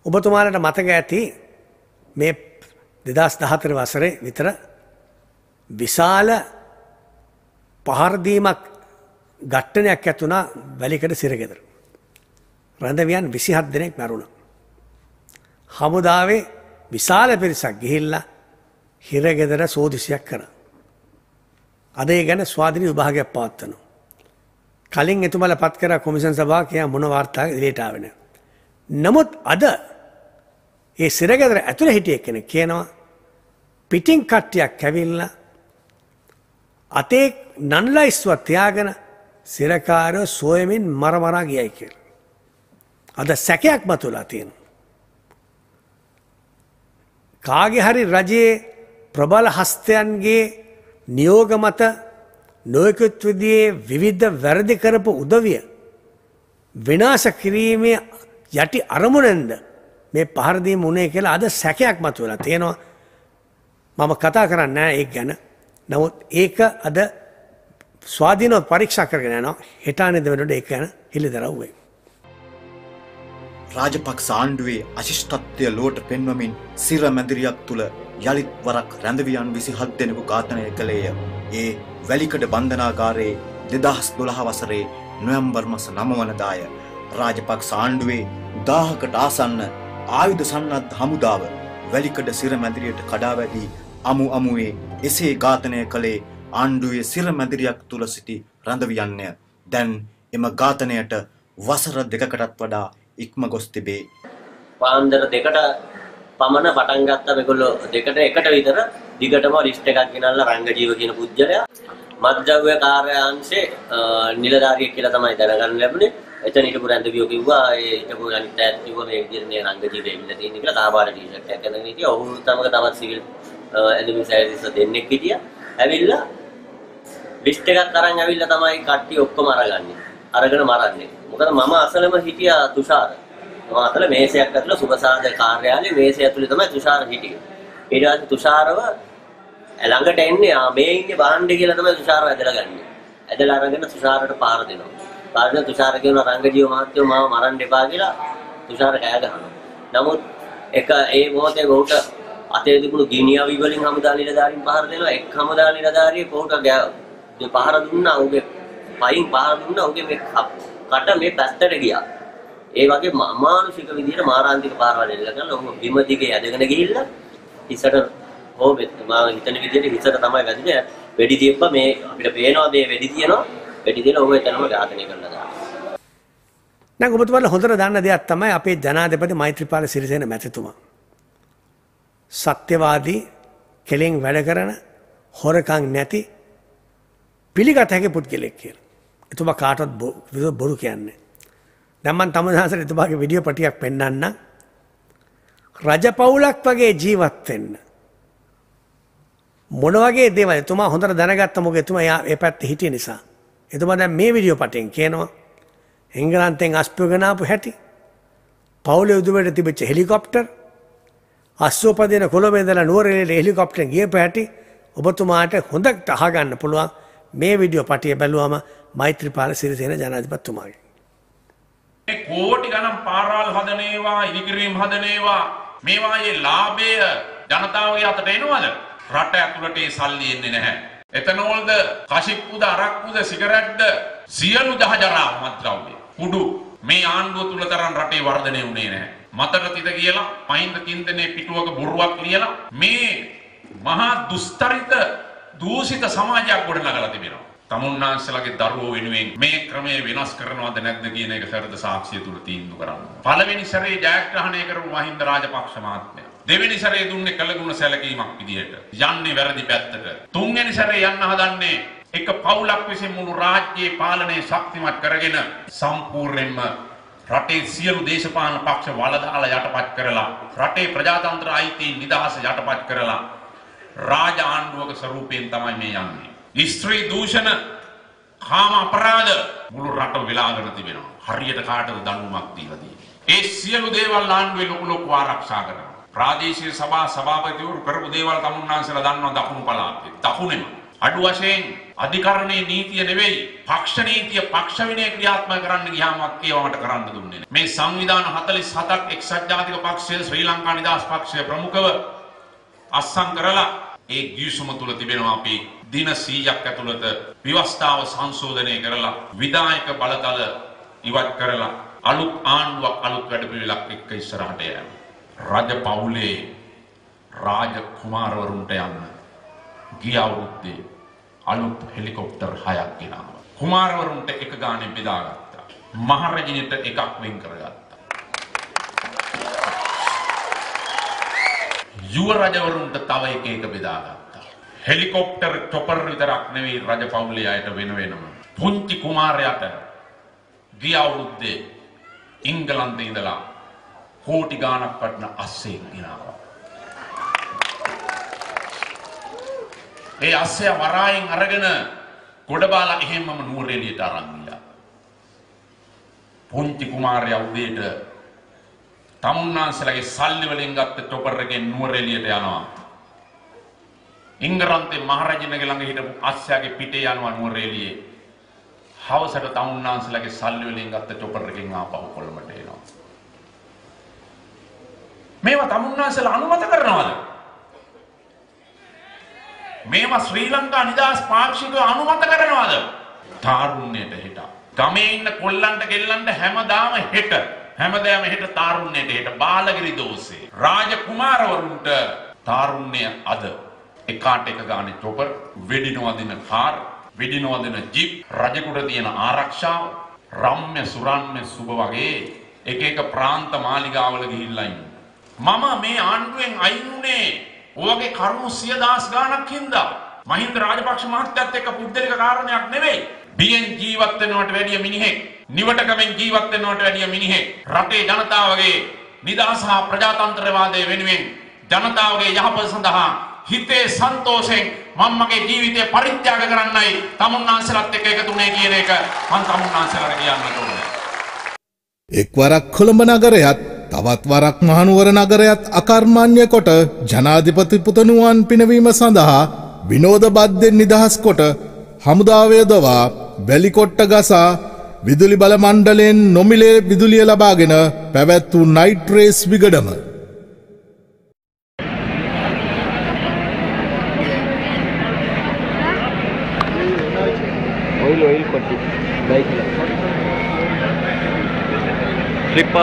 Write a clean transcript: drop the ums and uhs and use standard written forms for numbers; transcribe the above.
ඔබතුමාලට මතක ඇති මේ 2014 වසරේ විතර විශාල පහරදීමක් ඝට්ටනයක් ඇති වුණා වැලිකඩ සිරගෙදර. රැඳවියන් 27 දෙනෙක් මැරුණා. හමුදාවේ විශාල පිරිසක් ගිහිල්ලා හිරගෙදර සෝදිසියක් කරා. අද ඒ ගැන ස්වාධීන විභාගයක් පවත්වනවා. කලින් එතුමාලා පත් කරා කොමිෂන් සභාවක් එයා මොන වාර්තාවක් එළියට ආවේ නැහැ. නමුත් අද ඒ සිරගෙදර ඇතුළේ හිටිය කෙනෙක් කියනවා පිටින් කට්ටියක් ඇවිල්ලා අතේ නන්ලයිස්ව තියාගෙන සිරකාරයෝ සොයමින් මරමරා ගියයි කියලා. අද සැකයක් මතුවලා තියෙනවා. කාගේ හරි රජයේ ප්‍රබල හස්තයන්ගේ නියෝග මත නොයෙකුත් විදිහේ විවිධ වැරදි කරපු උදවිය විනාශ කිරීමේ යටි අරමුණෙන්ද මේ පහර දීම උනේ කියලා අද සැකයක් මතුවලා තියෙනවා. මම කතා කරන්නේ නැහැ ඒක ගැන. නමුත් ඒක අද ස්වාධීනව පරීක්ෂා කරගෙන යනවා. හෙට අනිද්දා වෙනකොට ඒක ගැන හිලිදරව් වෙයි. රාජපක්ෂ ආණ්ඩුවේ අශිෂ්ටත්වය ලොවට පෙන්වමින් සිර මැදිරියක් තුල යලිත් වරක් රැඳවියන් 27 දෙනෙකු ඝාතනය කළේය. ඒ වැලිකඩ බන්ධනාගාරයේ 2012 වසරේ නොවැම්බර් මාස 9 වනදාය. රාජපක්ෂ ආණ්ඩුවේ 1000කට ආසන්න ආයුධ සන්නද්ධ හමුදාව වැලිකඩ සිර මැදිරියට කඩා වැදී අමුවේ එසේ ඝාතනය කළේ ආණ්ඩුවේ සිර මැදිරියක් තුල සිටි රැඳවියන්ය. දැන් එම ඝාතනයට වසර 2කටත් වඩා ඉක්ම ගොස් තිබේ. පාන්දර 2ට පමණ පටන් ගත්ත මේගොල්ලෝ 2ට 1ට විතර දිගටම ලිස්ට් එකක් ගෙනල්ලා රංගජීව කියන පුජ්‍යලයා මත්ද්‍රව්‍ය කාර්යාංශේ නිලධාරියෙක් කියලා තමයි දැනගන්න ලැබුණේ. එතන හිටපු රැඳවියෝ කිව්වා ඒ හිටපු අනිත් අයත් කිව්වා මේ විදිහට නේ රංගජීවය ඉන්න තියෙන්නේ කියලා තාපාර ටී-ෂර්ට් එකක් අඳගෙන හිටියා. ඔහු තමක තවත් සිවිල් ඇඳුම් සෑරිස දෙන්නෙක් හිටියා. ඇවිල්ලා ලිස්ට් එකක් අරන් ඇවිල්ලා තමයි කට්ටිය ඔක්කොම අරගන්නේ. අරගෙන මරන්නේ. මොකද මම අසලම හිටියා තුෂාර. මම අතල මේසයක් ඇතුළේ සුබසාද කාර්යාලයේ මේසය ඇතුළේ තමයි තුෂාර හිටියේ. ඊට පස්සේ තුෂාරව ළඟට එන්නේ මේ ඉන්නේ බාණ්ඩේ කියලා තමයි තුෂාරව ඇදලා ගන්නේ. ඇදලා අරගෙන තුෂාරට පාර දෙනවා. පාර දෙන තුෂාර කියන රංගජීව මහත්තයෝ මාව මරන්න එපා කියලා තුෂාර කෑ ගහනවා. නමුත් ඒ මොහොතේ ඔහුට අතේ තිබුණු ගිනියවි වලින් හමුදා නිලධාරීන් පහර දෙනවා. එක් හමුදා නිලධාරියෙක් ඔහුට පහර දුන්නා. ඔහුගේ පයින් පහර දුන්නා. ඔහුගේ මේ කට මේ පැත්තට ගියා. ඒ වගේ අමානුෂික විදිහට මාරාන්තික පාරවල් එල්ල කරලා ඔහු බිම දිගේ ඇදගෙන ගිහිල්ලා හිසට හොබෙත් මම හිතන විදිහට හිසට තමයි වැදුනේ. වෙඩි තියප්ප මේ අපිට පේනවා මේ වෙඩි තියනවා. වෙඩි තියලා ඔහු එතනම ඝාතනය කරලා දානවා. දැන් ඔබතුමාලා හොඳට දන්න දෙයක් තමයි අපේ ජනාධිපති මෛත්‍රීපාල සිරිසේන මැතිතුමා. සත්‍යවාදී කෙලින් වැඩ කරන හොරකම් නැති පිළිගත හැකි පුද්ගලෙක් කියලා. එතුමා කාටවත් බොරු කියන්නේ. දැන් මම තමුන්හාසට එතුමාගේ වීඩියෝ පටියක් පෙන්නන්න. රජපෞලක් වගේ ජීවත් වෙන්න. මොන වගේ දේවල් එතුමා හොඳට දැනගත්ත මොකද එතුමා ඒ පැත්තේ හිටිය නිසා. එතුමා දැන් මේ වීඩියෝ පටියෙන් කියනවා එංගලන්තෙන් අස්පියගෙන ආපු හැටි. පවුලේ උදේට තිබිච්ච හෙලිකොප්ටර් අස්සෝපදින කොළඹ ඉඳලා නුවරඑළියට හෙලිකොප්ටරෙන් ගියපු හැටි ඔබතුමාට හොඳට අහගන්න පුළුවන්. මේ වීඩියෝ පටිය බැලුවම මෛත්‍රීපාල සිරිසේන ජනාධිපතිතුමාගේ. මේ කෝටි ගණන් පාරාල් හදන ඒවා, ඉදිකිරීම් හදන ඒවා මේවායේ ලාභය ජනතාවගේ අතට එනවද? රට ඇතුළට ඒ සල්ලි එන්නේ නැහැ. එතනෝල්ද, කෂිප්පුද, අරක්කුද, සිගරට්ද සියලු ජහජරා මත්ද්‍රව්‍ය කුඩු මේ ආණ්ඩුව තුල තරම් රටේ වර්ධනය වුණේ නැහැ. මතක තිත කියලා මහින්ද තින්දනේ පිටුවක බොරුවක් ලියලා මේ මහා දුස්තරිත දූෂිත සමාජයක් ගොඩනගලා තිබෙනවා. තමුන්නාන්සලගේ දරුවෝ වෙනුවෙන් මේ ක්‍රමය වෙනස් කරනවද නැද්ද කියන එක හෘද සාක්ෂිය තුල තීන්දුව කරන්න. පළවෙනි සැරේ ජයග්‍රහණය කරපු මහින්ද රාජපක්ෂ මහත්මයා දෙවෙනි සැරේ දුන්නේ කළගුණ සැලකීමක් විදියට යන්නේ වැරදි පැත්තට. තුන්වෙනි සැරේ යන්න හදන්නේ එක පවුලක් විසින් මුළු රාජ්‍යයේ පාලනය ශක්තිමත් කරගෙන සම්පූර්ණයෙන්ම රටේ සියලු දේශපාලන පක්ෂ වලදාලා යටපත් කරලා රටේ ප්‍රජාතන්ත්‍ර අයිතීන් නිදහස යටපත් කරලා රාජ ආණ්ඩුවක ස්වරූපයෙන් තමයි මේ යන්නේ. ස්ත්‍රී දූෂණ කාම අපරාධ මුළු රට විලාගෙන තිබෙනවා. හරියට කාටද දඬුවමක් දීලා තියෙන්නේ. ඒ සියලු දේවල් ආණ්ඩුවේ ලොකු ආරක්ෂා කරනවා. ප්‍රාදේශීය සභා සභාපතිවරු කරපු දේවල් තමුන්නාන්සලා දන්නවා දකුණු පළාතේ. දකුණේම අඩු වශයෙන් අධිකරණයේ නීතිය නෙවෙයි පක්ෂ නීතිය පක්ෂ විනය ක්‍රියාත්මක කරන්න ගියාම ඒවට කරන්න දුන්නේ නැහැ. මේ සංවිධාන 47ක් එක්සත් ජාතික පක්ෂය ශ්‍රී ලංකා නිදහස් පක්ෂය ප්‍රමුඛව අත්සන් කරලා ඒ ගිවිසුම තුල තිබෙනවා අපි දින 100ක් ඇතුළත ව්‍යවස්ථාව සංශෝධනය කරලා විධායක බලතල ඉවත් කරලා අලුත් ආණ්ඩුවක් අලුත් වැඩපිළිවෙලක් එක්ක ඉස්සරහට යනවා. රජ පවුලේ රාජ කුමාරවරුන්ට යන්න ගිය අවුරුද්දේ අලුත් හෙලිකොප්ටර් 6ක් ගෙනාවා. කුමාරවරුන්ට එක ගානේ බෙදාගත්තා. මහරජිනට එකක් වෙන් කරගත්තා. යුව රජවරුන්ට තව එක බෙදාගත්තා. හෙලිකොප්ටර් චොපර් විතරක් නෙවෙයි රජ පවුලේ අයට වෙනම. පුංචි කුමාරයාට ගිය අවුරුද්දේ ඉංගලන්තේ ඉඳලා කෝටි ගාණක් වටන අස්සෙක් ගෙනාවා. ඒ අස්සය වරායෙන් අරගෙන ගොඩබාලා එහෙම්මම නුවරඑළියට අරන් ගියා. පුංචි කුමාරයා උදේට තමුන්නාන්සලගේ සල්ලි වලින් ගත්ත චොපර් එකෙන් නුවරඑළියට යනවා. ඉංග්‍රීසි මහරජිනගේ ළඟ හිටපු අස්සයාගේ පිටේ යනවා නුවරඑළියේ. හවසට තමුන්නාන්සලගේ සල්ලි වලින් ගත්ත චොපර් එකෙන් ආපහු කොළඹට එනවා. මේවා තමුන්නාන්සලා අනුමත කරනවද? මේවා ශ්‍රී ලංකා නිදහස් පාක්ෂිකව අනුමත කරනවද? තාරුණ්‍යයට හෙට. ගමේ ඉන්න කොල්ලන්ට ගෙල්ලන්ට හැමදාම හෙට. හැමදාම හෙට තාරුණ්‍යයට හෙට. බාලගිරි දෝෂේ. රාජ කුමාරවරුන්ට තාරුණ්‍ය අද. එකාට එක ගානේ චොපර්, වෙඩි නොවදින කාර්, වෙඩි නොවදින ජීප්, රජකුට තියෙන ආරක්ෂාව, රම්‍ය සුරම්‍ය සුබ වගේ එක ප්‍රාන්ත මාලිගාවල ගිහිල්ලා ඉන්න. මම මේ ආණ්ඩුවෙන් අයින් උනේ ඔයගේ කරුණු 100,000 ගාණක් හින්දා. මහින්ද රාජපක්ෂ මහත්තයත් එක්ක පුද්ගලික කාරණයක් නෙවෙයි. බියෙන් ජීවත් වෙනවට වැඩිය මිනිහෙක්, නිවටකමෙන් ජීවත් වෙනවට වැඩිය මිනිහෙක් රටේ ජනතාවගේ නිදහස හා ප්‍රජාතන්ත්‍රවාදය වෙනුවෙන් ජනතාවගේ යහපත සඳහා හිතේ සන්තෝෂයෙන් මම මගේ ජීවිතය පරිත්‍යාග කරන්නයි තමුන්නාන්සලත් එක්ක එකතුනේ කියන එක මම තමුන්නාන්සලට කියන්න ඕනේ. එක්වරක් කොළඹ නගරයත් තවත් වරක් මහනුවර නගරයත් අකර්මණ්‍ය කොට ජනාධිපති පුතණුවන් පිනවීම සඳහා විනෝද බද්දෙන් නිදහස් කොට හමුදාව යොදවා වැලිකොට්ට ගසා විදුලි බල මණ්ඩලයෙන් නොමිලේ විදුලිය ලබාගෙන පැවැත් වූ නයිට් රේස් විගඩම oil kotti bike la flip